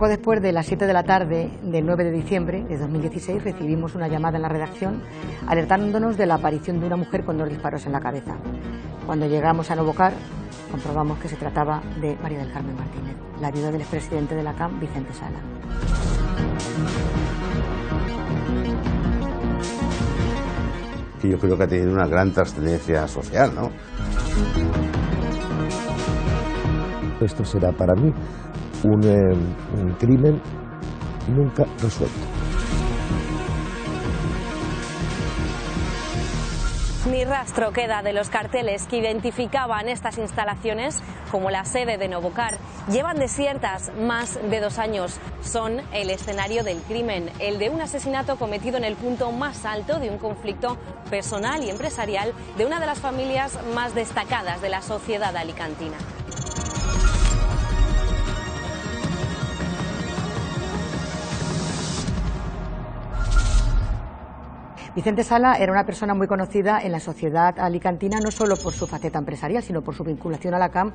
Poco después de las 7 de la tarde del 9 de diciembre de 2016 recibimos una llamada en la redacción alertándonos de la aparición de una mujer con 2 disparos en la cabeza. Cuando llegamos a Novocar, comprobamos que se trataba de María del Carmen Martínez, la viuda del expresidente de la CAM, Vicente Sala. Que yo creo que ha tenido una gran trascendencia social, ¿no? Esto será para mí un crimen nunca resuelto. Ni rastro queda de los carteles que identificaban estas instalaciones como la sede de Novocar. Llevan desiertas más de 2 años. Son el escenario del crimen, el de un asesinato cometido en el punto más alto de un conflicto personal y empresarial de una de las familias más destacadas de la sociedad alicantina. Vicente Sala era una persona muy conocida en la sociedad alicantina, no solo por su faceta empresarial, sino por su vinculación a la CAM,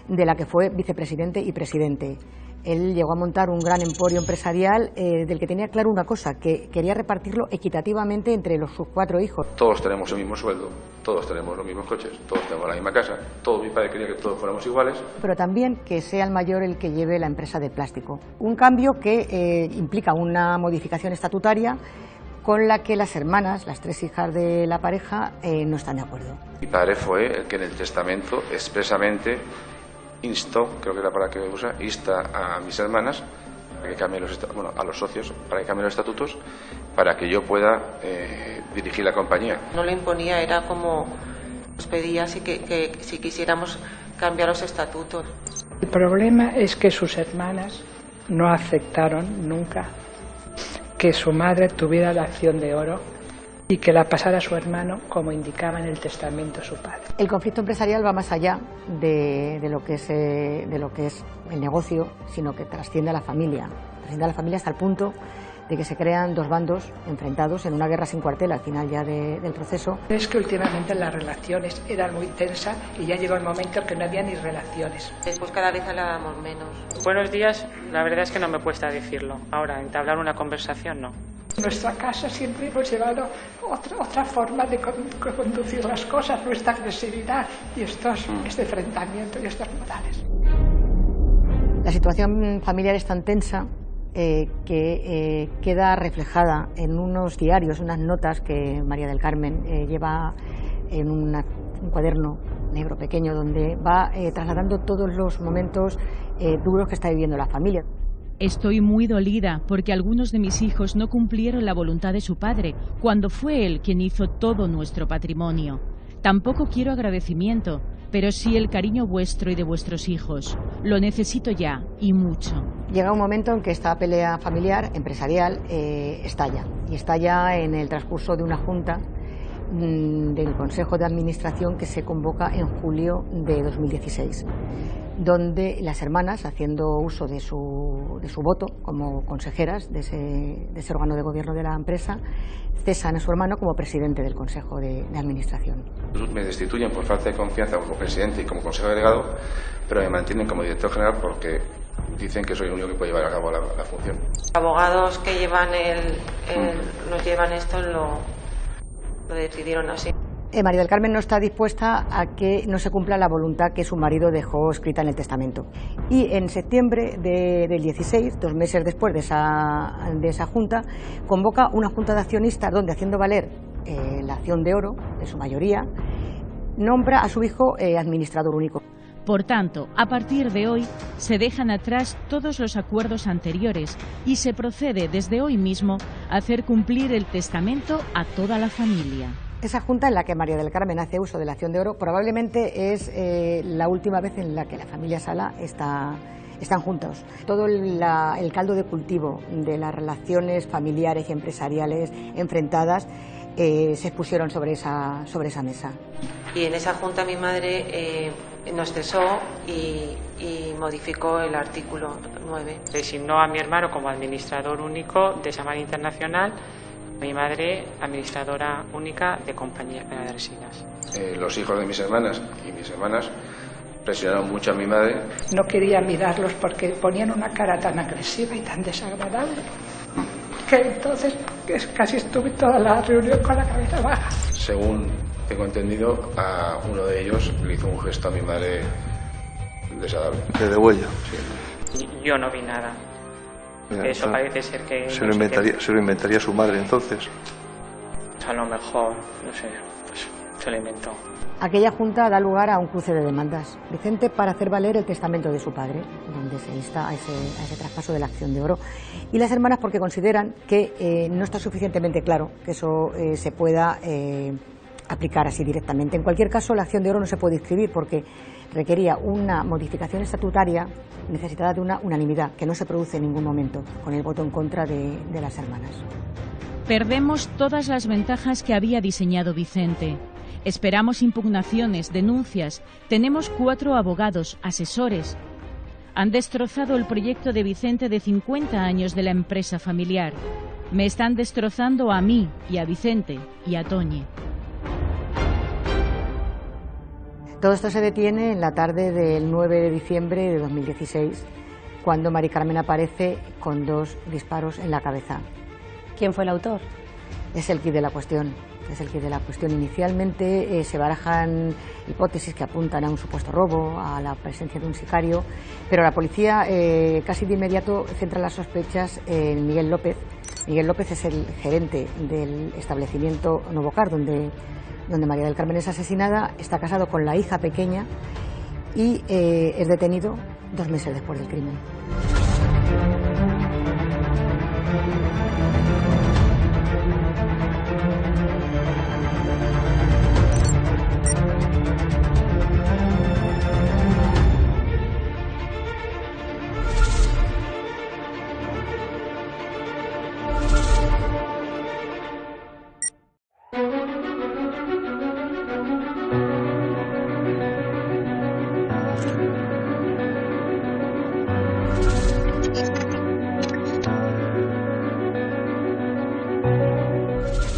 de la que fue vicepresidente y presidente. Él llegó a montar un gran emporio empresarial del que tenía claro una cosa, que quería repartirlo equitativamente entre sus 4 hijos. Todos tenemos el mismo sueldo, todos tenemos los mismos coches, todos tenemos la misma casa, mi padre quería que todos fuéramos iguales. Pero también que sea el mayor el que lleve la empresa de plástico. Un cambio que implica una modificación estatutaria con la que las hermanas, las 3 hijas de la pareja, no están de acuerdo. Mi padre fue el que en el testamento expresamente instó, creo que es la palabra que usa, insta a mis hermanas para que cambien a los socios, para que cambien los estatutos, para que yo pueda dirigir la compañía. No lo imponía, era como nos pedía que si quisiéramos cambiar los estatutos. El problema es que sus hermanas no aceptaron nunca que su madre tuviera la acción de oro y que la pasara a su hermano como indicaba en el testamento su padre. El conflicto empresarial va más allá de lo que es el negocio, sino que trasciende a la familia. Trasciende a la familia hasta el punto de que se crean 2 bandos enfrentados en una guerra sin cuartel al final ya del proceso. Es que últimamente las relaciones eran muy tensas y ya llegó el momento en que no había ni relaciones. Después cada vez hablábamos menos. Buenos días, la verdad es que no me cuesta decirlo. Ahora, entablar una conversación no. En nuestra casa siempre hemos llevado otra forma de conducir las cosas, nuestra agresividad y este enfrentamiento y estos modales. La situación familiar es tan tensa que queda reflejada en unos diarios, unas notas que María del Carmen lleva en un cuaderno negro pequeño donde va trasladando todos los momentos duros que está viviendo la familia. Estoy muy dolida porque algunos de mis hijos no cumplieron la voluntad de su padre cuando fue él quien hizo todo nuestro patrimonio. Tampoco quiero agradecimiento, pero sí el cariño vuestro y de vuestros hijos. Lo necesito ya, y mucho. Llega un momento en que esta pelea familiar, empresarial, estalla. Y estalla en el transcurso de una junta del Consejo de Administración que se convoca en julio de 2016, donde las hermanas, haciendo uso de su voto como consejeras de ese órgano de gobierno de la empresa, cesan a su hermano como presidente del Consejo de Administración. Me destituyen por falta de confianza como presidente y como consejero delegado, pero me mantienen como director general porque dicen que soy el único que puede llevar a cabo la función. Los abogados que nos llevan esto lo decidieron así. María del Carmen no está dispuesta a que no se cumpla la voluntad que su marido dejó escrita en el testamento. Y en septiembre del 16, 2 meses después de esa junta, convoca una junta de accionistas donde, haciendo valer la acción de oro de su mayoría, nombra a su hijo administrador único. Por tanto, a partir de hoy se dejan atrás todos los acuerdos anteriores y se procede desde hoy mismo a hacer cumplir el testamento a toda la familia. Esa junta en la que María del Carmen hace uso de la acción de oro probablemente es la última vez en la que la familia Sala están juntos. Todo el caldo de cultivo de las relaciones familiares y empresariales enfrentadas se expusieron sobre esa mesa. Y en esa junta mi madre nos cesó y modificó el artículo 9. Designó a mi hermano como administrador único de Samar Internacional, mi madre administradora única de Compañía Pena de Resinas. Los hijos de mis hermanas y mis hermanas Presionaron mucho a mi madre. No quería mirarlos porque ponían una cara tan agresiva y tan desagradable que entonces casi estuve toda la reunión con la cabeza baja. Según tengo entendido, a uno de ellos le hizo un gesto a mi madre desagradable. ¿De degüello? Sí. Yo no vi nada. Mira, Eso parece ser que... ¿Se lo inventaría su madre entonces? A lo mejor, no sé, pues se lo inventó. Aquella junta da lugar a un cruce de demandas. Vicente para hacer valer el testamento de su padre, donde se insta a ese traspaso de la acción de oro, y las hermanas porque consideran que no está suficientemente claro que eso se pueda aplicar así directamente. En cualquier caso, la acción de oro no se puede inscribir porque requería una modificación estatutaria necesitada de una unanimidad, que no se produce en ningún momento con el voto en contra de las hermanas. Perdemos todas las ventajas que había diseñado Vicente. Esperamos impugnaciones, denuncias. Tenemos 4 abogados, asesores. Han destrozado el proyecto de Vicente de 50 años de la empresa familiar. Me están destrozando a mí y a Vicente y a Toñi. Todo esto se detiene en la tarde del 9 de diciembre de 2016, cuando Mari Carmen aparece con 2 disparos en la cabeza. ¿Quién fue el autor? Es el quid de la cuestión. Inicialmente se barajan hipótesis que apuntan a un supuesto robo, a la presencia de un sicario, pero la policía casi de inmediato centra las sospechas en Miguel López. Miguel López es el gerente del establecimiento Novocar, donde María del Carmen es asesinada. Está casado con la hija pequeña y es detenido 2 meses después del crimen.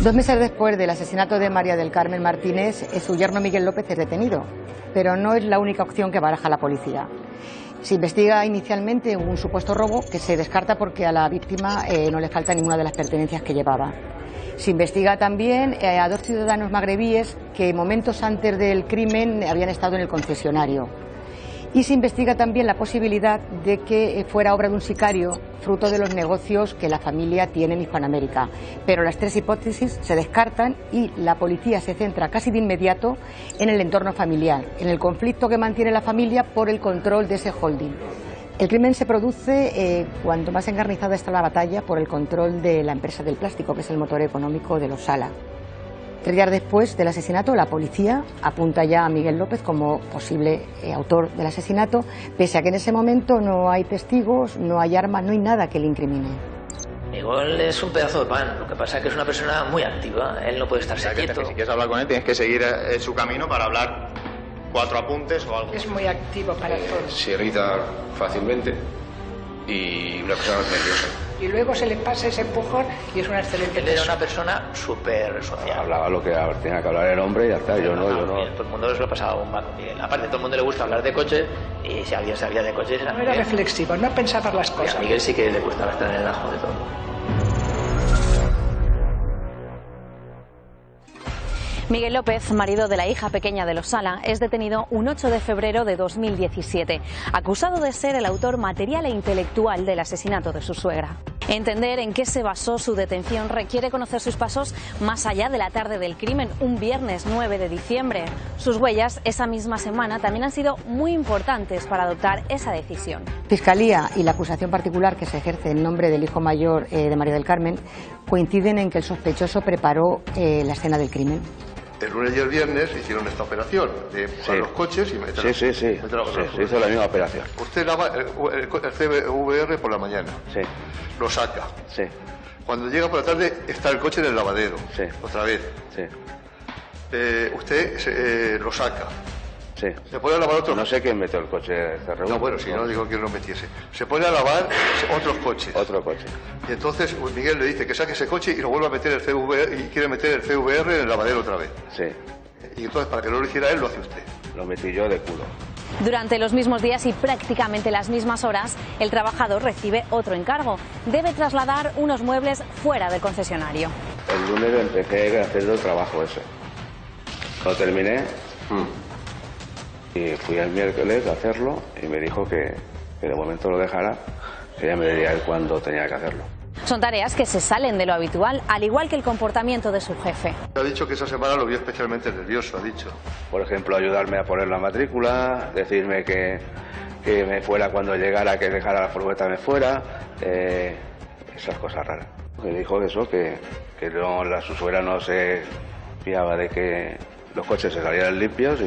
Dos meses después del asesinato de María del Carmen Martínez, su yerno Miguel López es detenido, pero no es la única opción que baraja la policía. Se investiga inicialmente un supuesto robo que se descarta porque a la víctima no le falta ninguna de las pertenencias que llevaba. Se investiga también a 2 ciudadanos magrebíes que momentos antes del crimen habían estado en el concesionario. Y se investiga también la posibilidad de que fuera obra de un sicario, fruto de los negocios que la familia tiene en Hispanoamérica. Pero las 3 hipótesis se descartan y la policía se centra casi de inmediato en el entorno familiar, en el conflicto que mantiene la familia por el control de ese holding. El crimen se produce cuanto más engarnizada está la batalla por el control de la empresa del plástico, que es el motor económico de los Sala. 3 días después del asesinato, la policía apunta ya a Miguel López como posible autor del asesinato, pese a que en ese momento no hay testigos, no hay armas, no hay nada que le incrimine. Miguel es un pedazo de pan, lo que pasa es que es una persona muy activa, él no puede estarse quieto. Si quieres hablar con él tienes que seguir su camino para hablar 4 apuntes o algo. Es muy activo para todo. Se irrita fácilmente y una persona nerviosa. Y luego se le pasa ese empujón y es una excelente persona. Él era una persona súper social. Hablaba lo que tenía que hablar el hombre y ya está, yo no. Todo el mundo se lo pasaba bomba con Miguel. Aparte, todo el mundo le gusta hablar de coches y si alguien sabía de coches era Miguel. No era reflexivo, no pensaba las cosas. A Miguel sí que le gustaba estar en el ajo de todo. Miguel López, marido de la hija pequeña de los Sala, es detenido un 8 de febrero de 2017, acusado de ser el autor material e intelectual del asesinato de su suegra. Entender en qué se basó su detención requiere conocer sus pasos más allá de la tarde del crimen, un viernes 9 de diciembre. Sus huellas esa misma semana también han sido muy importantes para adoptar esa decisión. Fiscalía y la acusación particular que se ejerce en nombre del hijo mayor de María del Carmen coinciden en que el sospechoso preparó la escena del crimen. El lunes y el viernes hicieron esta operación de empujar los coches y meter Sí, se hizo la misma operación. Usted lava el CVR por la mañana. Sí. Lo saca. Sí. Cuando llega por la tarde está el coche en el lavadero. Sí. Otra vez. Sí. Usted lo saca. Sí. Se pone a lavar otro. No sé quién metió el coche CRV. No, bueno, si no digo que lo metiese. Se pone a lavar otros coches. Otro coche. Y entonces Miguel le dice que saque ese coche y lo vuelva a meter el CVR y quiere meter el CVR en el lavadero otra vez. Sí. Y entonces para que no lo hiciera él, lo hace usted. Lo metí yo de culo. Durante los mismos días y prácticamente las mismas horas, el trabajador recibe otro encargo. Debe trasladar unos muebles fuera del concesionario. El lunes empecé a hacer el trabajo ese. Lo terminé y fui el miércoles a hacerlo y me dijo que de momento lo dejara, que ya me diría él cuándo tenía que hacerlo. Son tareas que se salen de lo habitual, al igual que el comportamiento de su jefe. Ha dicho que esa semana lo vio especialmente nervioso, ha dicho. Por ejemplo, ayudarme a poner la matrícula, decirme que me fuera cuando llegara, que dejara la furgoneta me fuera, esas cosas raras. Me dijo eso, que no, la susuera no se fiaba de que los coches se salieran limpios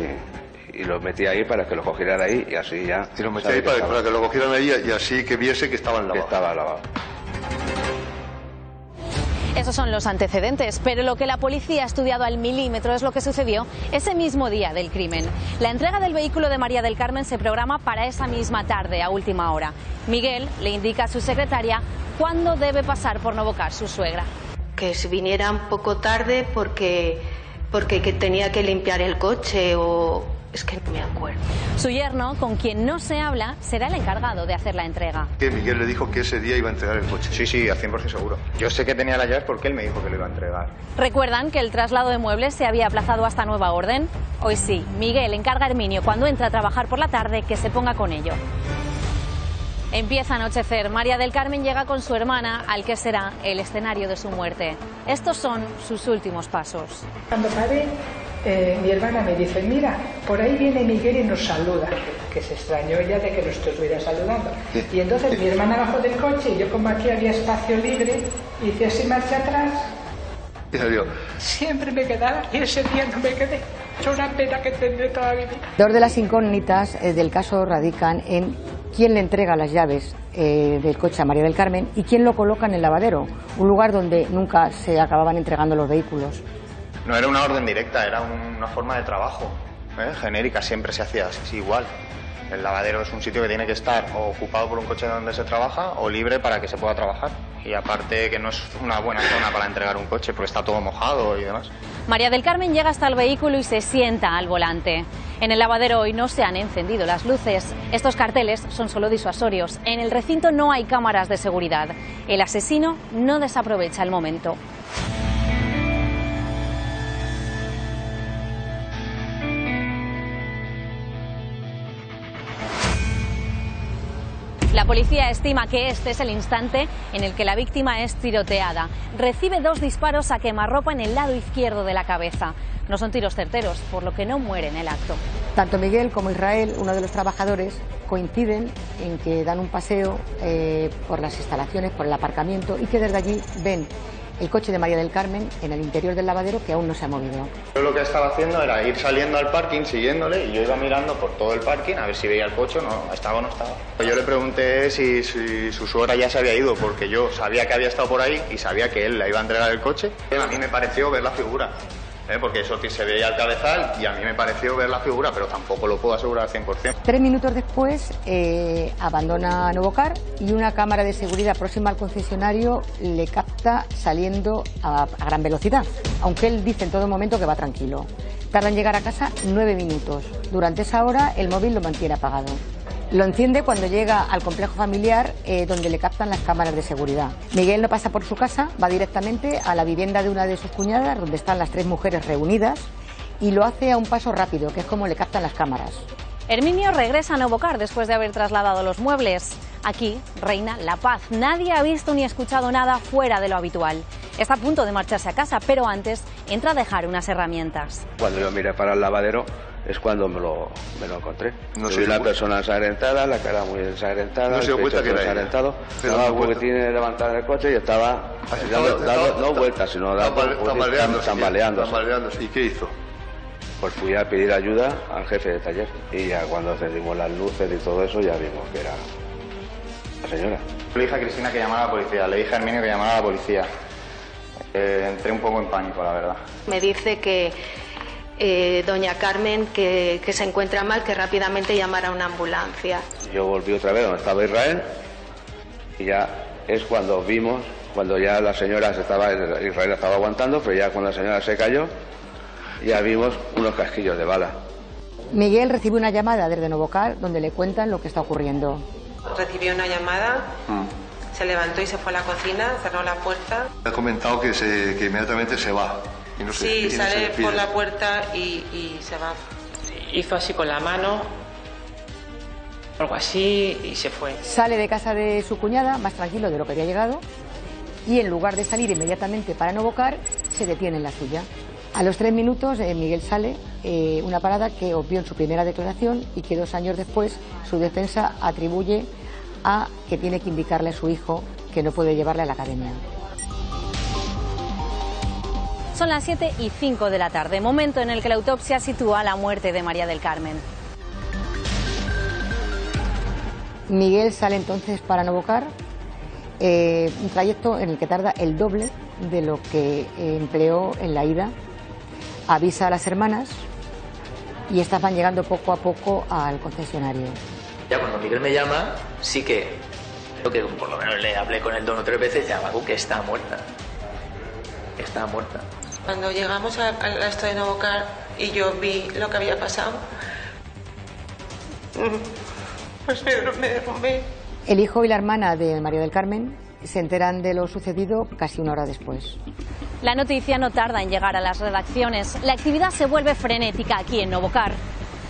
y los metía ahí para que los cogieran ahí y así ya. Y los metía ahí para que lo cogieran ahí y así que viese que estaban lavados. Que estaba lavado. Esos son los antecedentes, pero lo que la policía ha estudiado al milímetro es lo que sucedió ese mismo día del crimen. La entrega del vehículo de María del Carmen se programa para esa misma tarde, a última hora. Miguel le indica a su secretaria cuándo debe pasar por Novocar su suegra. Que si viniera un poco tarde porque que tenía que limpiar el coche o... Es que no me acuerdo. Su yerno, con quien no se habla, será el encargado de hacer la entrega. Que Miguel le dijo que ese día iba a entregar el coche. Sí, al 100% seguro. Yo sé que tenía las llaves porque él me dijo que lo iba a entregar. ¿Recuerdan que el traslado de muebles se había aplazado hasta nueva orden? Hoy sí, Miguel encarga a Herminio cuando entra a trabajar por la tarde que se ponga con ello. Empieza a anochecer. María del Carmen llega con su hermana al que será el escenario de su muerte. Estos son sus últimos pasos. Cuando paré, mi hermana me dice, mira, por ahí viene Miguel y nos saluda, que se extrañó ella de que nos estuviera saludando. Y entonces mi hermana bajó del coche y yo, como aquí había espacio libre, hice así marcha atrás. Y salió. Siempre me quedaba y ese día no me quedé. Es una pena que tendré toda mi vida. Dos de las incógnitas del caso radican en quién le entrega las llaves del coche a María del Carmen y quién lo coloca en el lavadero, un lugar donde nunca se acababan entregando los vehículos. No era una orden directa, era una forma de trabajo, genérica, siempre se hacía así igual. El lavadero es un sitio que tiene que estar o ocupado por un coche donde se trabaja o libre para que se pueda trabajar. Y aparte que no es una buena zona para entregar un coche porque está todo mojado y demás. María del Carmen llega hasta el vehículo y se sienta al volante. En el lavadero hoy no se han encendido las luces. Estos carteles son solo disuasorios. En el recinto no hay cámaras de seguridad. El asesino no desaprovecha el momento. La policía estima que este es el instante en el que la víctima es tiroteada. Recibe 2 disparos a quemarropa en el lado izquierdo de la cabeza. No son tiros certeros, por lo que no muere en el acto. Tanto Miguel como Israel, uno de los trabajadores, coinciden en que dan un paseo por las instalaciones, por el aparcamiento, y que desde allí ven el coche de María del Carmen en el interior del lavadero que aún no se ha movido. Yo lo que estaba haciendo era ir saliendo al parking, siguiéndole, y yo iba mirando por todo el parking a ver si veía el coche o no estaba o no estaba. Yo le pregunté si su suegra ya se había ido, porque yo sabía que había estado por ahí y sabía que él le iba a entregar el coche. A mí me pareció ver la figura, porque eso se veía al cabezal y a mí me pareció ver la figura, pero tampoco lo puedo asegurar al 100%. 3 minutos después abandona Novocar y una cámara de seguridad próxima al concesionario le capta saliendo a gran velocidad, aunque él dice en todo momento que va tranquilo. Tarda en llegar a casa 9 minutos. Durante esa hora el móvil lo mantiene apagado. Lo enciende cuando llega al complejo familiar donde le captan las cámaras de seguridad. Miguel no pasa por su casa, va directamente a la vivienda de una de sus cuñadas donde están las 3 mujeres reunidas y lo hace a un paso rápido, que es como le captan las cámaras. Herminio regresa a Novocar después de haber trasladado los muebles. Aquí reina la paz. Nadie ha visto ni escuchado nada fuera de lo habitual. Está a punto de marcharse a casa, pero antes entra a dejar unas herramientas. Cuando yo miré para el lavadero es cuando me lo encontré. No soy una persona ensangrentada, la cara muy ensangrentada, no se dio cuenta que era ensangrentado. Estaba un poquitín levantado en el coche y estaba no vueltas, sino tambaleándose. ¿Y qué hizo? Pues fui a pedir ayuda al jefe de taller y ya cuando encendimos las luces y todo eso ya vimos que era la señora. Le dije a Cristina que llamara a la policía, le dije a Herminio que llamara a la policía. Entré un poco en pánico, la verdad. Me dice que doña Carmen que se encuentra mal, que rápidamente llamara a una ambulancia. Yo volví otra vez donde estaba Israel y ya es cuando vimos, cuando ya la señora Israel estaba aguantando, pero ya cuando la señora se cayó ya vimos unos casquillos de bala. Miguel recibe una llamada desde Novocar donde le cuentan lo que está ocurriendo. Recibió una llamada, se levantó y se fue a la cocina, cerró la puerta. Ha comentado que inmediatamente se va. Y no sí, sale por la puerta y se va. Hizo así con la mano, algo así, y se fue. Sale de casa de su cuñada, más tranquilo de lo que había llegado, y en lugar de salir inmediatamente para Novocar, se detiene en la suya. A los 3 minutos Miguel sale, una parada que obvió en su primera declaración y que 2 años después su defensa atribuye a que tiene que indicarle a su hijo que no puede llevarle a la academia. Son las 7:05 de la tarde, momento en el que la autopsia sitúa la muerte de María del Carmen. Miguel sale entonces para Novocar, un trayecto en el que tarda el doble de lo que empleó en la ida. Avisa a las hermanas y estas van llegando poco a poco al concesionario. Ya cuando Miguel me llama, sí que creo que por lo menos le hablé con él 2 o 3 veces, ya que está muerta. Está muerta. Cuando llegamos a esto de Novocar y yo vi lo que había pasado, pues me derrumbé. El hijo y la hermana de María del Carmen se enteran de lo sucedido casi 1 hora después. La noticia no tarda en llegar a las redacciones. La actividad se vuelve frenética aquí en Novocar.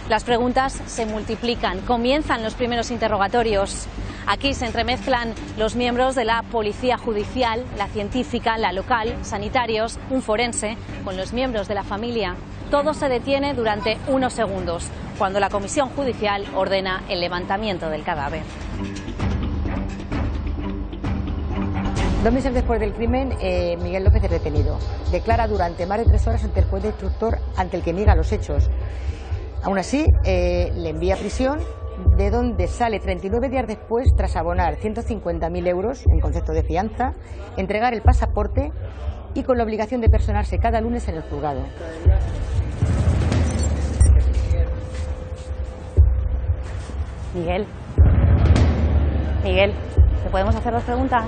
Las preguntas se multiplican, comienzan los primeros interrogatorios. Aquí se entremezclan los miembros de la policía judicial, la científica, la local, sanitarios, un forense, con los miembros de la familia. Todo se detiene durante unos segundos, cuando la comisión judicial ordena el levantamiento del cadáver. 2 meses después del crimen, Miguel López es detenido. Declara durante más de 3 horas ante el juez de instructor ante el que niega los hechos. Aún así, le envía a prisión, de donde sale 39 días después tras abonar 150.000 euros en concepto de fianza, entregar el pasaporte y con la obligación de personarse cada lunes en el juzgado. Miguel, ¿te podemos hacer 2 preguntas?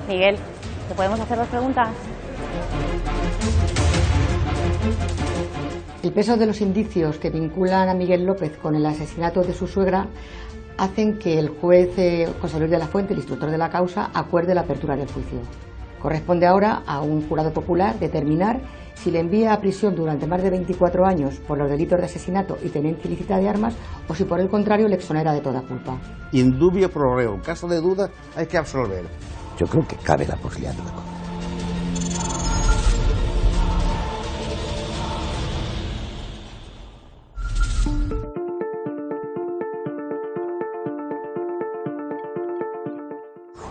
Miguel, ¿te podemos hacer 2 preguntas? El peso de los indicios que vinculan a Miguel López con el asesinato de su suegra hacen que el juez José Luis de la Fuente, el instructor de la causa, acuerde la apertura del juicio. Corresponde ahora a un jurado popular determinar si le envía a prisión durante más de 24 años por los delitos de asesinato y tenencia ilícita de armas o si por el contrario le exonera de toda culpa. Indubio pro reo. En caso de duda hay que absolver. Yo creo que cabe la posibilidad de una condena.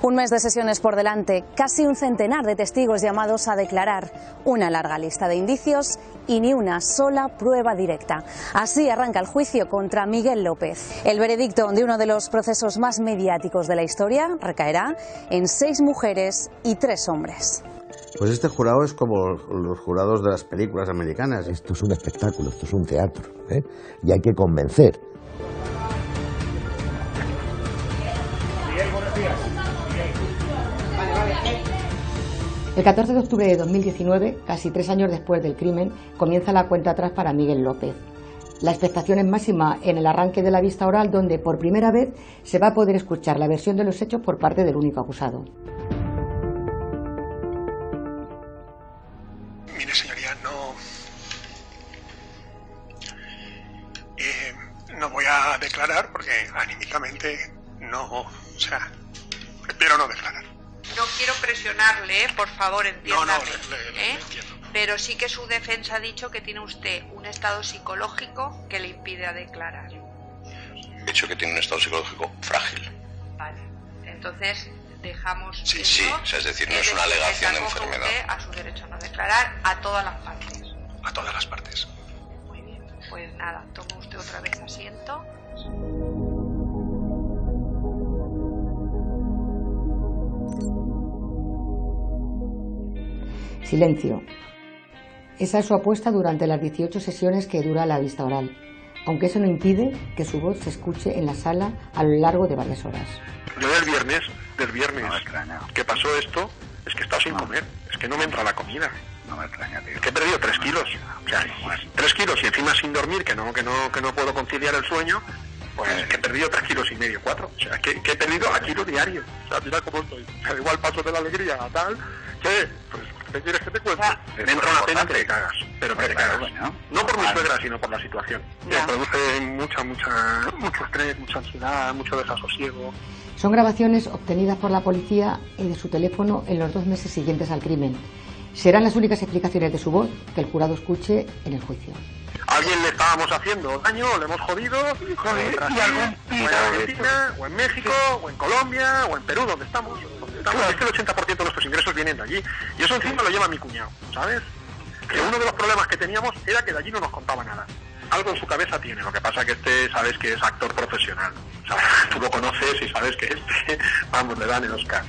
Un mes de sesiones por delante, casi un centenar de testigos llamados a declarar, una larga lista de indicios y ni una sola prueba directa. Así arranca el juicio contra Miguel López. El veredicto de uno de los procesos más mediáticos de la historia recaerá en 6 mujeres y 3 hombres. Pues este jurado es como los jurados de las películas americanas. Esto es un espectáculo, esto es un teatro, ¿eh? Y hay que convencer. El 14 de octubre de 2019, casi 3 años después del crimen, comienza la cuenta atrás para Miguel López. La expectación es máxima en el arranque de la vista oral, donde por primera vez se va a poder escuchar la versión de los hechos por parte del único acusado. Mire, señoría, no voy a declarar porque anímicamente prefiero no declarar. No quiero presionarle, por favor, entiéndame. Le entiendo. Pero sí que su defensa ha dicho que tiene usted un estado psicológico que le impide declarar. He dicho que tiene un estado psicológico frágil. Vale. entonces dejamos Sí, eso, sí, o sea, es decir, no es una alegación de enfermedad. A su derecho a no declarar a todas las partes. A todas las partes. Muy bien, pues nada, toma usted otra vez asiento. Silencio. Esa es su apuesta durante las 18 sesiones que dura la vista oral, aunque eso no impide que su voz se escuche en la sala a lo largo de varias horas. Yo del viernes, que pasó esto, es que he estado sin comer, es que no me entra la comida. No me extraña, tío. Es que he perdido 3 kilos. O sea, 3 kilos y encima sin dormir, que no puedo conciliar el sueño, pues que he perdido 3,5 kilos, 4. O sea, que he perdido a kilo diario. O sea, mira cómo estoy. O sea, igual paso de la alegría a tal, que, pues, ¿qué quieres que te cuente? Me entra una pena que te cagas, pero que te cagas. No por mi suegra, sino por la situación. Me produce mucho estrés, mucha ansiedad, mucho desasosiego. Son grabaciones obtenidas por la policía de su teléfono en los 2 meses siguientes al crimen. Serán las únicas explicaciones de su voz que el jurado escuche en el juicio. A alguien le estábamos haciendo daño, le hemos jodido, y algún en Argentina, o en México, o en Colombia, o en Perú, donde estamos. Es que el 80% de nuestros ingresos vienen de allí. Y eso encima lo lleva mi cuñado, ¿sabes? Que uno de los problemas que teníamos era que de allí no nos contaba nada. Algo en su cabeza tiene, lo que pasa que sabes que es actor profesional. O sea, tú lo conoces y sabes que vamos, le dan el Oscar.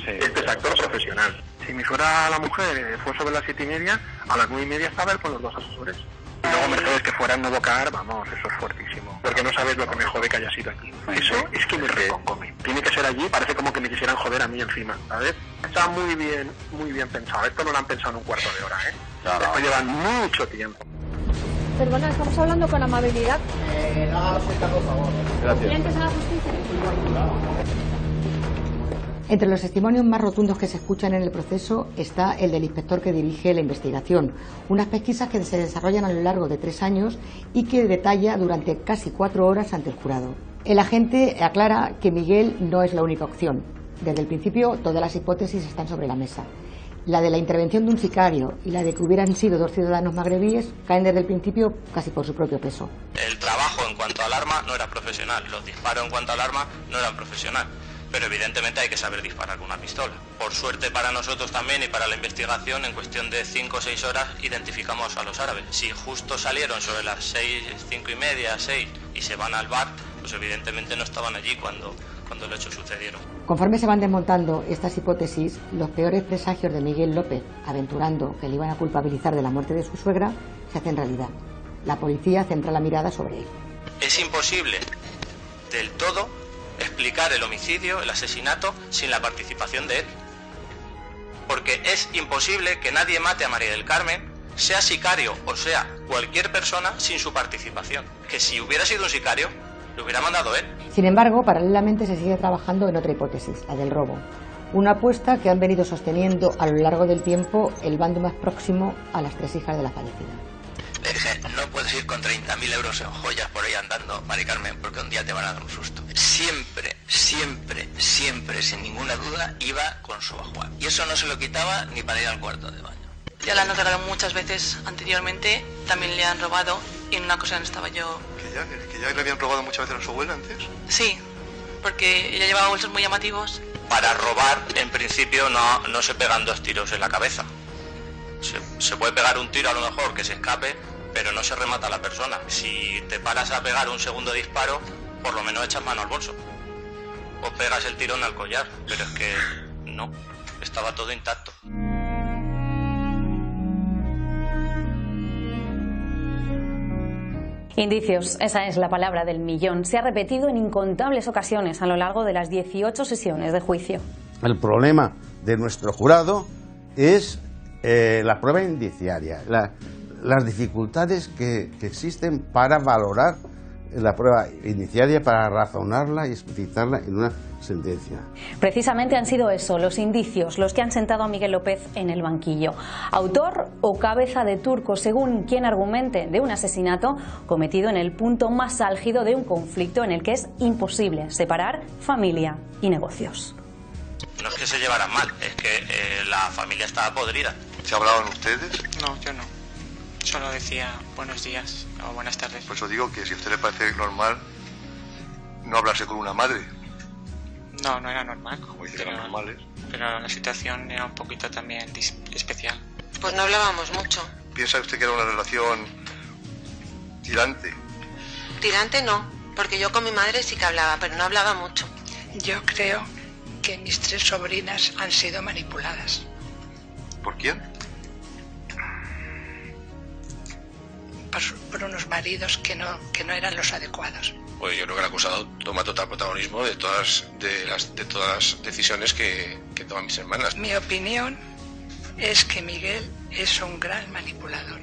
Este es actor profesional. Si me fuera la mujer, fue sobre las 7:30, a las 9:30 estaba él con los 2 asesores. Y luego Mercedes, que fuera en Novocar, vamos, eso es fuertísimo. Porque no sabes lo que me jode que haya sido aquí. Eso es que me reconcome. Tiene que ser allí, parece como que me quisieran joder a mí encima, ¿sabes? Está muy bien pensado. Esto no lo han pensado en un cuarto de hora, ¿eh? Esto lleva mucho tiempo. Perdona, estamos hablando con amabilidad. No hagamos esta, por favor. Gracias. ¿Quieren que se haga justicia? Entre los testimonios más rotundos que se escuchan en el proceso está el del inspector que dirige la investigación, unas pesquisas que se desarrollan a lo largo de 3 años y que detalla durante casi 4 horas ante el jurado. El agente aclara que Miguel no es la única opción. Desde el principio todas las hipótesis están sobre la mesa. La de la intervención de un sicario y la de que hubieran sido 2 ciudadanos magrebíes caen desde el principio casi por su propio peso. El trabajo en cuanto al arma no era profesional, los disparos en cuanto al arma no eran profesional. Pero evidentemente hay que saber disparar con una pistola. Por suerte para nosotros también y para la investigación, en cuestión de 5 o 6 horas identificamos a los árabes. Si justo salieron sobre las 6, 5:30, 6 y se van al bar, pues evidentemente no estaban allí cuando el hecho sucedieron. Conforme se van desmontando estas hipótesis, los peores presagios de Miguel López, aventurando que le iban a culpabilizar de la muerte de su suegra, se hacen realidad. La policía centra la mirada sobre él. Es imposible del todo explicar el homicidio, el asesinato, sin la participación de él. Porque es imposible que nadie mate a María del Carmen, sea sicario o sea cualquier persona, sin su participación. Que si hubiera sido un sicario, lo hubiera mandado él. Sin embargo, paralelamente se sigue trabajando en otra hipótesis, la del robo. Una apuesta que han venido sosteniendo a lo largo del tiempo el bando más próximo a las 3 hijas de la fallecida. Le dije, no puedes ir con 30.000 euros en joyas por ahí andando, Mari Carmen, porque un día te van a dar un susto. Siempre, sin ninguna duda, iba con su ajuar. Y eso no se lo quitaba ni para ir al cuarto de baño. Ya la han notado muchas veces anteriormente, también le han robado y en una ocasión estaba yo... ¿Que ya le habían robado muchas veces a su abuela antes? Sí, porque ella llevaba bolsos muy llamativos. Para robar, en principio, no se pegan 2 tiros en la cabeza. Se puede pegar un tiro a lo mejor que se escape, pero no se remata a la persona. Si te paras a pegar un segundo disparo, por lo menos echas mano al bolso. O pegas el tirón al collar, pero es que no, estaba todo intacto. Indicios, esa es la palabra del millón. Se ha repetido en incontables ocasiones a lo largo de las 18 sesiones de juicio. El problema de nuestro jurado es la prueba indiciaria, las dificultades que existen para valorar la prueba indiciaria, para razonarla y explicitarla en una sentencia. Precisamente han sido eso, los indicios, los que han sentado a Miguel López en el banquillo. Autor o cabeza de turco, según quien argumente, de un asesinato cometido en el punto más álgido de un conflicto en el que es imposible separar familia y negocios. No es que se llevaran mal, es que la familia estaba podrida. ¿Se hablaban ustedes? No, yo no. Solo decía buenos días o buenas tardes. Por eso digo que si a usted le parece normal no hablarse con una madre. No, no era normal. Como dice que eran normales. Pero la situación era un poquito también especial. Pues no hablábamos mucho. ¿Piensa usted que era una relación tirante? Tirante no, porque yo con mi madre sí que hablaba, pero no hablaba mucho. Yo creo que mis 3 sobrinas han sido manipuladas. ¿Por quién? Por unos maridos que no eran los adecuados. Pues yo creo que el acusado toma total protagonismo de todas las decisiones que toman mis hermanas. Mi opinión es que Miguel es un gran manipulador.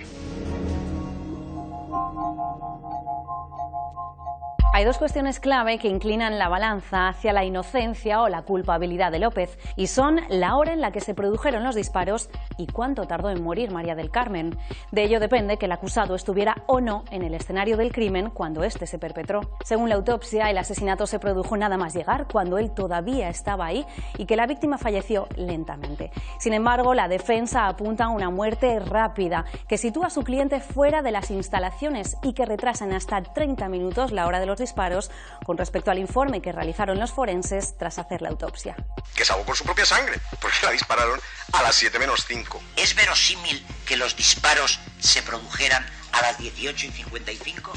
Hay dos cuestiones clave que inclinan la balanza hacia la inocencia o la culpabilidad de López, y son la hora en la que se produjeron los disparos y cuánto tardó en morir María del Carmen. De ello depende que el acusado estuviera o no en el escenario del crimen cuando éste se perpetró. Según la autopsia, el asesinato se produjo nada más llegar, cuando él todavía estaba ahí, y que la víctima falleció lentamente. Sin embargo, la defensa apunta a una muerte rápida, que sitúa a su cliente fuera de las instalaciones y que retrasa en hasta 30 minutos la hora de los disparos con respecto al informe que realizaron los forenses tras hacer la autopsia. Que se ahogó con su propia sangre, porque la dispararon a las 7 menos 5. ¿Es verosímil que los disparos se produjeran a las 18:55?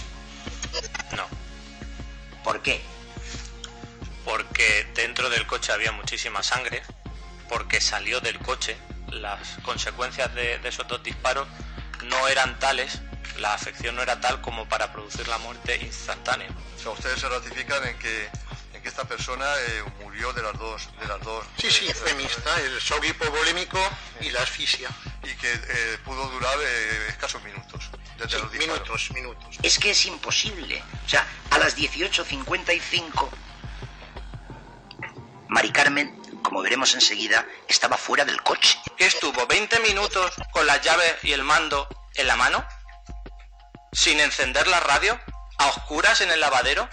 No. ¿Por qué? Porque dentro del coche había muchísima sangre, porque salió del coche. Las consecuencias de esos dos disparos no eran tales, la afección no era tal como para producir la muerte instantánea. O sea, ustedes se ratifican en que esta persona murió de las dos. Sí, fue mixta, el shock hipovolémico y la asfixia. Y que pudo durar escasos minutos. Desde los disparos. Minutos. Es que es imposible. O sea, a las 18:55, Mari Carmen, como veremos enseguida, estaba fuera del coche. ¿Qué estuvo 20 minutos con las llaves y el mando en la mano? ¿Sin encender la radio? ¿A oscuras en el lavadero?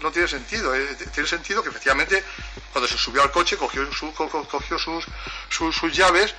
No tiene sentido. Tiene sentido que efectivamente cuando se subió al coche cogió sus llaves,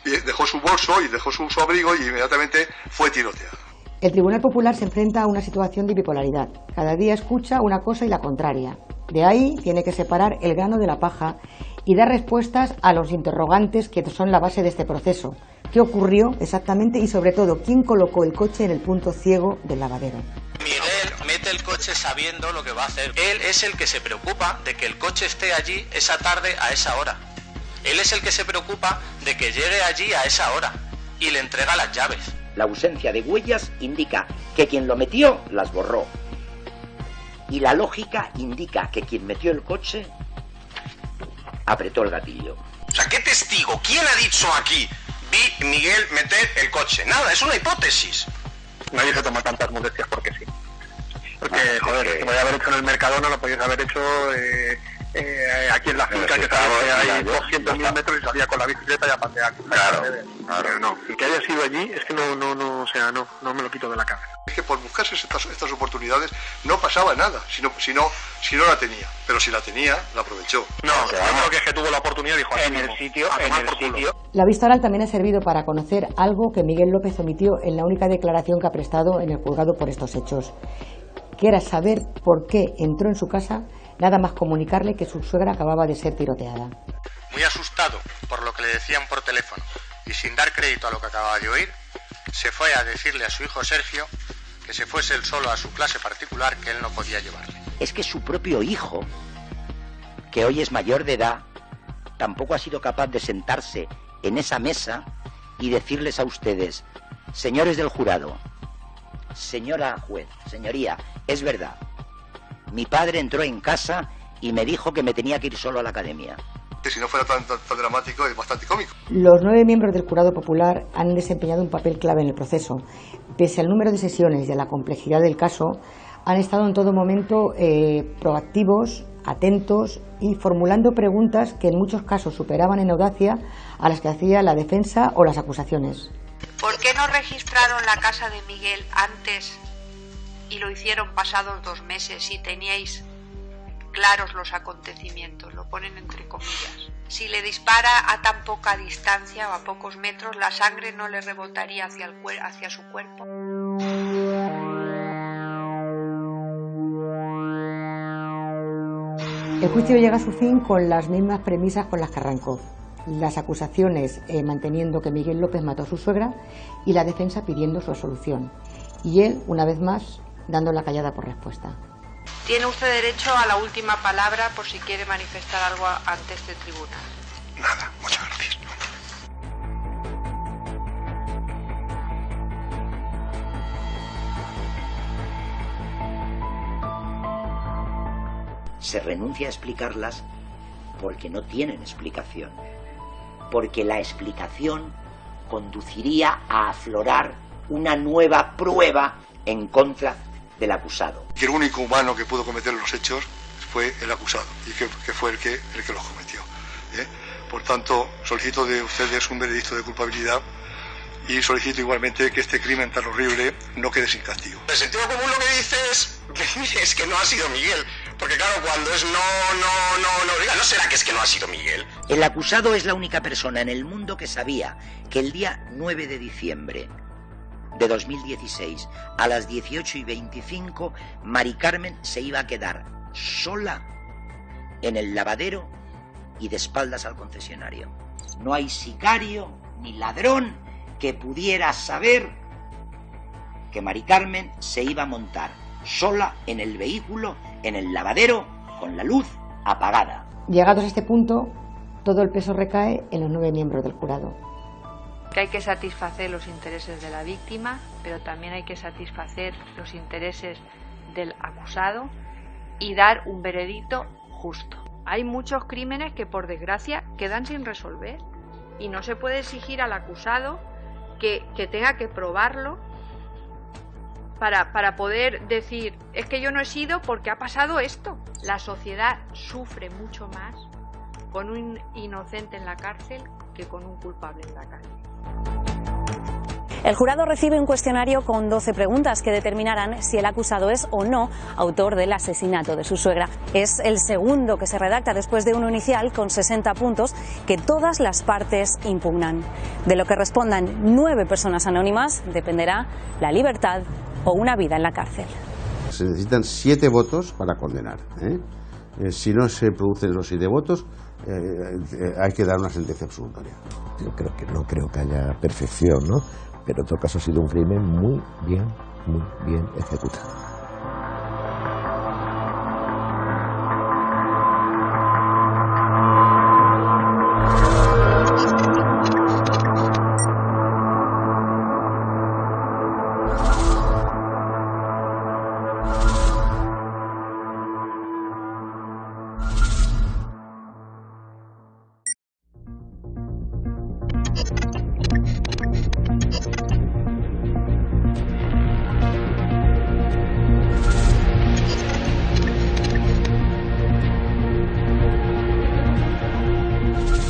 y dejó su bolso y dejó su abrigo y inmediatamente fue tiroteado. El Tribunal Popular se enfrenta a una situación de bipolaridad. Cada día escucha una cosa y la contraria. De ahí tiene que separar el grano de la paja y dar respuestas a los interrogantes que son la base de este proceso. ¿Qué ocurrió exactamente y, sobre todo, quién colocó el coche en el punto ciego del lavadero? Miguel mete el coche sabiendo lo que va a hacer. Él es el que se preocupa de que el coche esté allí esa tarde a esa hora. Él es el que se preocupa de que llegue allí a esa hora y le entrega las llaves. La ausencia de huellas indica que quien lo metió las borró. Y la lógica indica que quien metió el coche apretó el gatillo. O sea, ¿qué testigo? ¿Quién ha dicho aquí? Vi Miguel meter el coche. Nada, es una hipótesis. Nadie se toma tantas molestias porque sí. Porque, joder, que podía haber hecho en el Mercadona, lo podías haber hecho aquí en la finca, que estaba ahí 200.000 metros y salía con la bicicleta y a pasear. Claro, no. Y que haya sido allí, es que no me lo quito de la cabeza. Es que por buscarse estas oportunidades no pasaba nada, si no la tenía. Pero si la tenía, la aprovechó. No, creo que es que tuvo la oportunidad y dijo en el sitio. La vista oral también ha servido para conocer algo que Miguel López omitió en la única declaración que ha prestado en el juzgado por estos hechos, que era saber por qué entró en su casa, nada más comunicarle que su suegra acababa de ser tiroteada. Muy asustado por lo que le decían por teléfono y sin dar crédito a lo que acababa de oír, se fue a decirle a su hijo Sergio que se fuese él solo a su clase particular, que él no podía llevarle. Es que su propio hijo, que hoy es mayor de edad, tampoco ha sido capaz de sentarse en esa mesa y decirles a ustedes: señores del jurado, señora juez, señoría, es verdad, mi padre entró en casa y me dijo que me tenía que ir solo a la academia. Que si no fuera tan dramático, es bastante cómico. Los 9 miembros del jurado popular han desempeñado un papel clave en el proceso. Pese al número de sesiones y a la complejidad del caso, han estado en todo momento proactivos, atentos y formulando preguntas que en muchos casos superaban en audacia a las que hacía la defensa o las acusaciones. ¿Por qué no registraron la casa de Miguel antes y lo hicieron pasados 2 meses si teníais claros los acontecimientos? Lo ponen entre comillas. Si le dispara a tan poca distancia o a pocos metros, la sangre no le rebotaría hacia su cuerpo. El juicio llega a su fin con las mismas premisas con las que arrancó. Las acusaciones manteniendo que Miguel López mató a su suegra y la defensa pidiendo su absolución. Y él, una vez más, dando la callada por respuesta. Tiene usted derecho a la última palabra por si quiere manifestar algo ante este tribunal. Nada, muchas gracias. Se renuncia a explicarlas porque no tienen explicación, porque la explicación conduciría a aflorar una nueva prueba en contra del acusado. Y el único humano que pudo cometer los hechos fue el acusado, y que fue el que los cometió. Por tanto, solicito de ustedes un veredicto de culpabilidad y solicito igualmente que este crimen tan horrible no quede sin castigo. El sentido común lo que dice es que no ha sido Miguel. Porque claro, cuando es no será que es que no ha sido Miguel. El acusado es la única persona en el mundo que sabía que el día 9 de diciembre de 2016 a las 18:25 Mari Carmen se iba a quedar sola en el lavadero y de espaldas al concesionario. No hay sicario ni ladrón que pudiera saber que Mari Carmen se iba a montar sola en el vehículo, en el lavadero, con la luz apagada. Llegados a este punto, todo el peso recae en los 9 miembros del jurado. Que hay que satisfacer los intereses de la víctima, pero también hay que satisfacer los intereses del acusado y dar un veredicto justo. Hay muchos crímenes que, por desgracia, quedan sin resolver y no se puede exigir al acusado que tenga que probarlo para poder decir, es que yo no he sido porque ha pasado esto. La sociedad sufre mucho más con un inocente en la cárcel que con un culpable en la cárcel. El jurado recibe un cuestionario con 12 preguntas que determinarán si el acusado es o no autor del asesinato de su suegra. Es el segundo que se redacta después de uno inicial con 60 puntos que todas las partes impugnan. De lo que respondan 9 personas anónimas dependerá la libertad o una vida en la cárcel. Se necesitan 7 votos para condenar. Si no se producen los 7 votos, hay que dar una sentencia absolutoria. Yo creo que no creo que haya perfección, ¿no? Pero en todo caso ha sido un crimen muy bien ejecutado.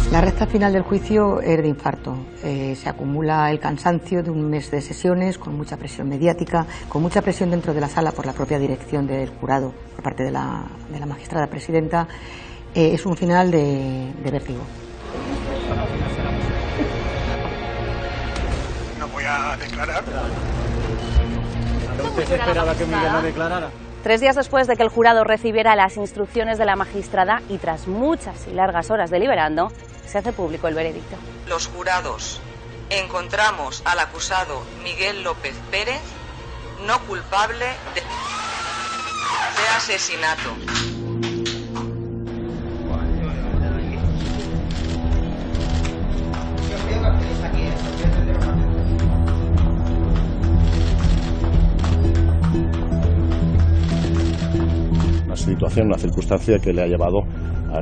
La recta final del juicio es de infarto. Se acumula el cansancio de un mes de sesiones, con mucha presión mediática, con mucha presión dentro de la sala por la propia dirección del jurado, por parte de la magistrada presidenta. Es un final de vértigo. No voy a declarar. ¿Usted se esperaba que Miguel no declarara? 3 días después de que el jurado recibiera las instrucciones de la magistrada y tras muchas y largas horas deliberando, se hace público el veredicto. Los jurados encontramos al acusado Miguel López Pérez no culpable de asesinato. Una situación, una circunstancia que le ha llevado a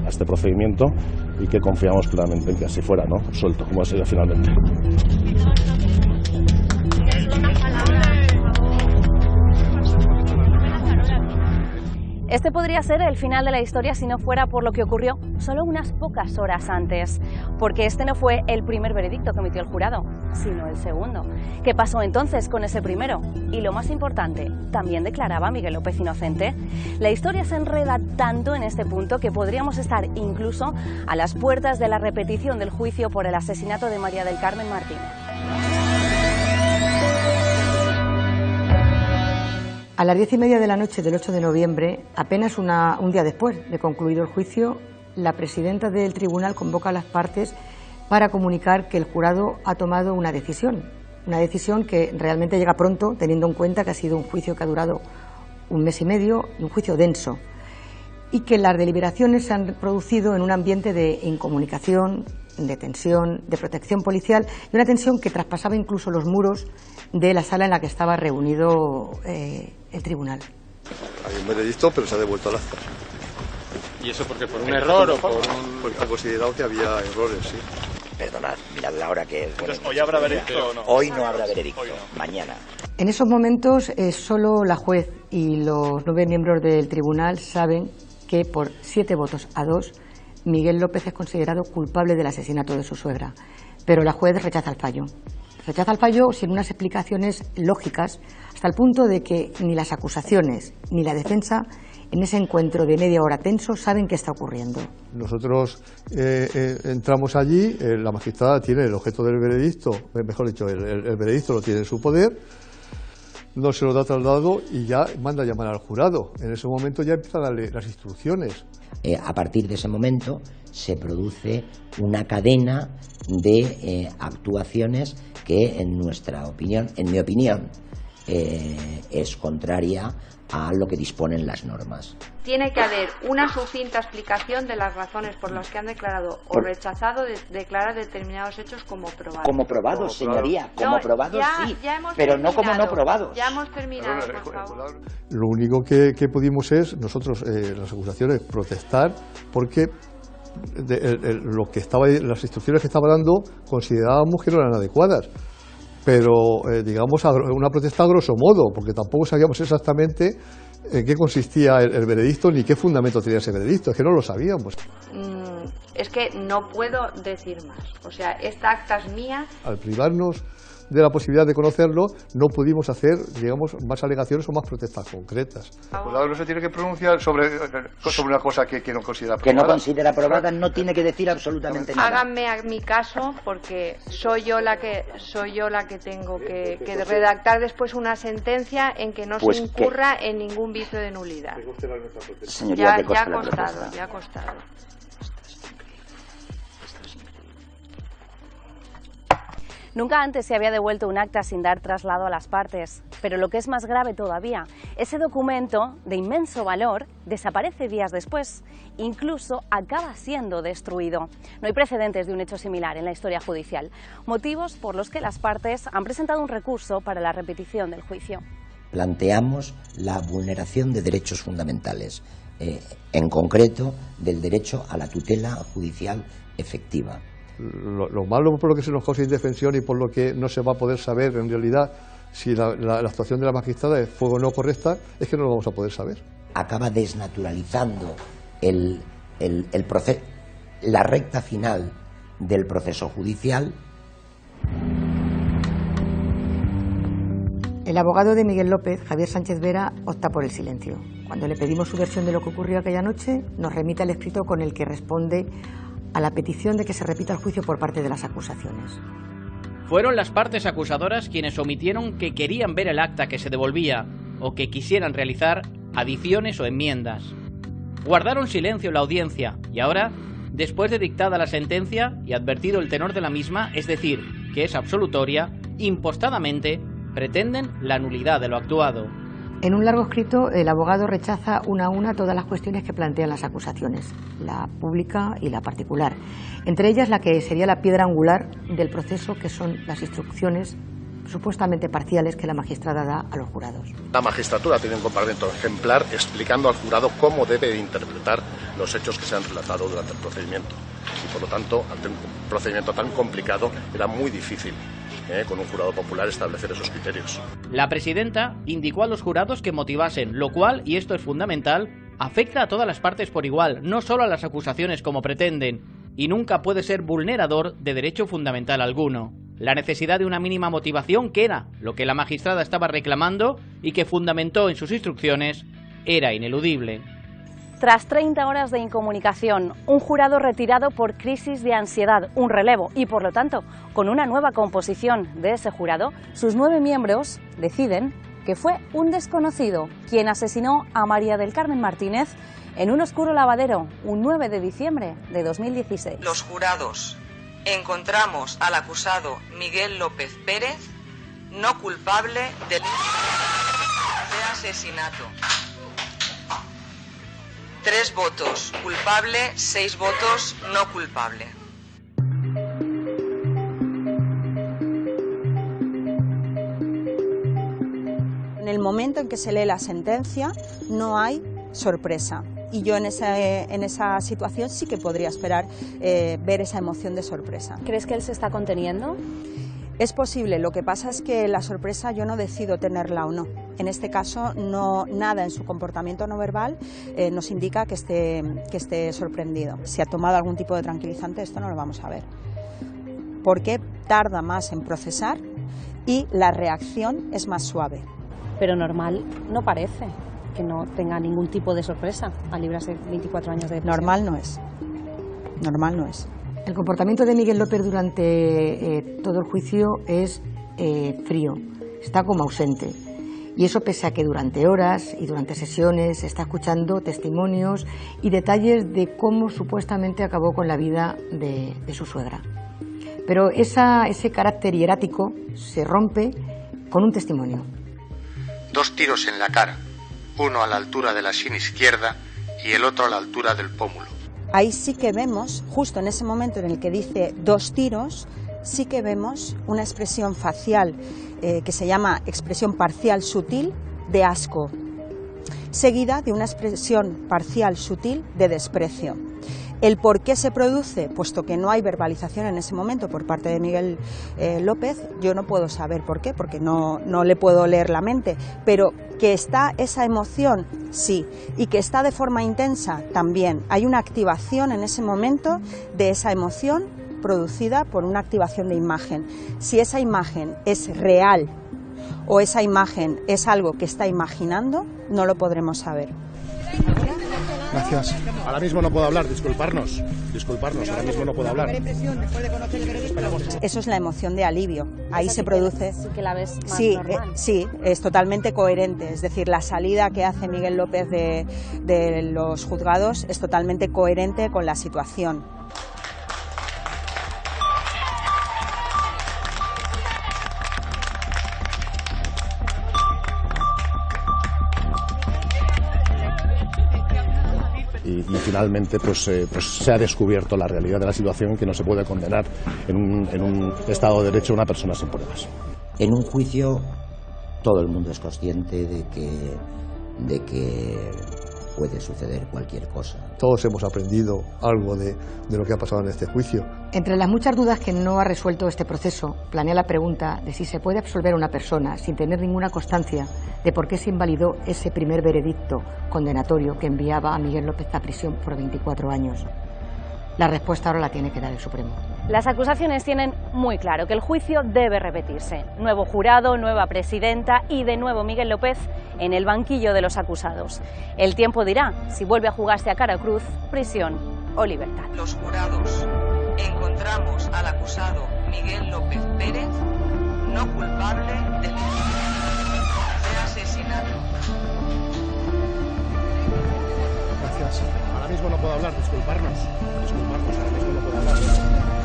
este procedimiento y que confiamos plenamente en que así fuera, ¿no? Suelto, como ha sido finalmente. Este podría ser el final de la historia si no fuera por lo que ocurrió solo unas pocas horas antes, porque este no fue el primer veredicto que emitió el jurado, sino el segundo. ¿Qué pasó entonces con ese primero? Y lo más importante, ¿también declaraba Miguel López inocente? La historia se enreda tanto en este punto que podríamos estar incluso a las puertas de la repetición del juicio por el asesinato de María del Carmen Martínez. A las 10:30 de la noche del 8 de noviembre, apenas un día después de concluido el juicio, la presidenta del tribunal convoca a las partes para comunicar que el jurado ha tomado una decisión que realmente llega pronto, teniendo en cuenta que ha sido un juicio que ha durado 1 mes y medio, y un juicio denso, y que las deliberaciones se han producido en un ambiente de incomunicación, de tensión, de protección policial, y una tensión que traspasaba incluso los muros de la sala en la que estaba reunido el tribunal. Hay un veredicto, pero se ha devuelto al acta. ¿Y eso porque por un error o por un...? Porque ha considerado que había errores, sí. Perdonad, mirad la hora que es. Entonces, ¿hoy habrá veredicto o no? Hoy no habrá veredicto, mañana. En esos momentos solo la juez y los 9 miembros del tribunal saben que por 7 votos a 2 Miguel López es considerado culpable del asesinato de su suegra, pero la juez rechaza el fallo. Rechaza el fallo sin unas explicaciones lógicas, hasta el punto de que ni las acusaciones ni la defensa en ese encuentro de media hora tenso saben qué está ocurriendo. Nosotros entramos allí, la magistrada tiene el objeto del veredicto, mejor dicho, el veredicto lo tiene en su poder, no se lo da trasladado y ya manda a llamar al jurado. En ese momento ya empieza a darle las instrucciones. A partir de ese momento se produce una cadena de actuaciones que en nuestra opinión, en mi opinión, es contraria a lo que disponen las normas. Tiene que haber una sucinta explicación de las razones por las que han declarado o rechazado declarar determinados hechos como probados. Como probados, señoría, como probados sí, pero no como no probados. Ya hemos terminado, por favor. Lo único que pudimos es, nosotros, las acusaciones, protestar porque lo que estaba, las instrucciones que estaba dando considerábamos que no eran adecuadas. Pero, digamos, una protesta a grosso modo, porque tampoco sabíamos exactamente en qué consistía el veredicto ni qué fundamento tenía ese veredicto, es que no lo sabíamos. Es que no puedo decir más, o sea, esta acta es mía. Al privarnos de la posibilidad de conocerlo, no pudimos hacer, digamos, más alegaciones o más protestas concretas. El jurado no se tiene que pronunciar sobre una cosa que no considera probada. Que no considera probada, no tiene que decir absolutamente nada. Háganme a mi caso, porque soy yo la que tengo que redactar después una sentencia en que no se incurra en ningún vicio de nulidad. Señoría, ya ha costado. Nunca antes se había devuelto un acta sin dar traslado a las partes, pero lo que es más grave todavía, ese documento de inmenso valor desaparece días después, incluso acaba siendo destruido. No hay precedentes de un hecho similar en la historia judicial, motivos por los que las partes han presentado un recurso para la repetición del juicio. Planteamos la vulneración de derechos fundamentales, en concreto del derecho a la tutela judicial efectiva. Lo malo por lo que se nos causa indefensión y por lo que no se va a poder saber en realidad si la actuación de la magistrada fue o no correcta, es que no lo vamos a poder saber. Acaba desnaturalizando la recta final del proceso judicial. El abogado de Miguel López, Javier Sánchez Vera, opta por el silencio. Cuando le pedimos su versión de lo que ocurrió aquella noche, nos remite al escrito con el que responde a la petición de que se repita el juicio por parte de las acusaciones. Fueron las partes acusadoras quienes omitieron que querían ver el acta que se devolvía o que quisieran realizar adiciones o enmiendas. Guardaron silencio en la audiencia y ahora, después de dictada la sentencia y advertido el tenor de la misma, es decir, que es absolutoria, impostadamente pretenden la nulidad de lo actuado. En un largo escrito, el abogado rechaza una a una todas las cuestiones que plantean las acusaciones, la pública y la particular. Entre ellas la que sería la piedra angular del proceso, que son las instrucciones supuestamente parciales que la magistrada da a los jurados. La magistratura tiene un compartimento ejemplar explicando al jurado cómo debe interpretar los hechos que se han relatado durante el procedimiento. Y por lo tanto, ante un procedimiento tan complicado, era muy difícil con un jurado popular establecer esos criterios. La presidenta indicó a los jurados que motivasen, lo cual, y esto es fundamental, afecta a todas las partes por igual, no solo a las acusaciones como pretenden, y nunca puede ser vulnerador de derecho fundamental alguno. La necesidad de una mínima motivación, que era lo que la magistrada estaba reclamando y que fundamentó en sus instrucciones, era ineludible. Tras 30 horas de incomunicación, un jurado retirado por crisis de ansiedad, un relevo y, por lo tanto, con una nueva composición de ese jurado, sus 9 miembros deciden que fue un desconocido quien asesinó a María del Carmen Martínez en un oscuro lavadero un 9 de diciembre de 2016. Los jurados encontramos al acusado Miguel López Pérez no culpable del de asesinato. 3 votos culpable, 6 votos no culpable. En el momento en que se lee la sentencia no hay sorpresa. Y yo en esa situación sí que podría esperar ver esa emoción de sorpresa. ¿Crees que él se está conteniendo? Es posible, lo que pasa es que la sorpresa yo no decido tenerla o no. En este caso, nada en su comportamiento no verbal nos indica que esté sorprendido. Si ha tomado algún tipo de tranquilizante, esto no lo vamos a ver. Porque tarda más en procesar y la reacción es más suave. Pero normal no parece que no tenga ningún tipo de sorpresa al librarse 24 años de prisión. Normal no es. Normal no es. El comportamiento de Miguel López durante todo el juicio es frío, está como ausente. Y eso pese a que durante horas y durante sesiones está escuchando testimonios y detalles de cómo supuestamente acabó con la vida de su suegra. Pero ese carácter hierático se rompe con un testimonio. 2 tiros en la cara, uno a la altura de la sien izquierda y el otro a la altura del pómulo. Ahí sí que vemos, justo en ese momento en el que dice 2 tiros, sí que vemos una expresión facial que se llama expresión parcial sutil de asco, seguida de una expresión parcial sutil de desprecio. ¿El por qué se produce? Puesto que no hay verbalización en ese momento por parte de Miguel López, yo no puedo saber por qué, porque no le puedo leer la mente, pero que está esa emoción, sí, y que está de forma intensa también. Hay una activación en ese momento de esa emoción producida por una activación de imagen. Si esa imagen es real o esa imagen es algo que está imaginando, no lo podremos saber. Gracias. Ahora mismo no puedo hablar, disculparnos, ahora mismo no puedo hablar. Eso es la emoción de alivio. Ahí se produce. Sí que la ves más normal. Sí, es totalmente coherente. Es decir, la salida que hace Miguel López de los juzgados es totalmente coherente con la situación. Y finalmente pues se ha descubierto la realidad de la situación, que no se puede condenar en un Estado de Derecho a una persona sin pruebas. En un juicio todo el mundo es consciente de que puede suceder cualquier cosa. Todos hemos aprendido algo de lo que ha pasado en este juicio. Entre las muchas dudas que no ha resuelto este proceso, planea la pregunta de si se puede absolver a una persona sin tener ninguna constancia de por qué se invalidó ese primer veredicto condenatorio que enviaba a Miguel López a prisión por 24 años. La respuesta ahora la tiene que dar el Supremo. Las acusaciones tienen muy claro que el juicio debe repetirse. Nuevo jurado, nueva presidenta y de nuevo Miguel López en el banquillo de los acusados. El tiempo dirá si vuelve a jugarse a cara cruz, prisión o libertad. Los jurados encontramos al acusado Miguel López Pérez no culpable de asesinato. Gracias. Ahora mismo no puedo hablar, disculparnos, ahora mismo no puedo hablar.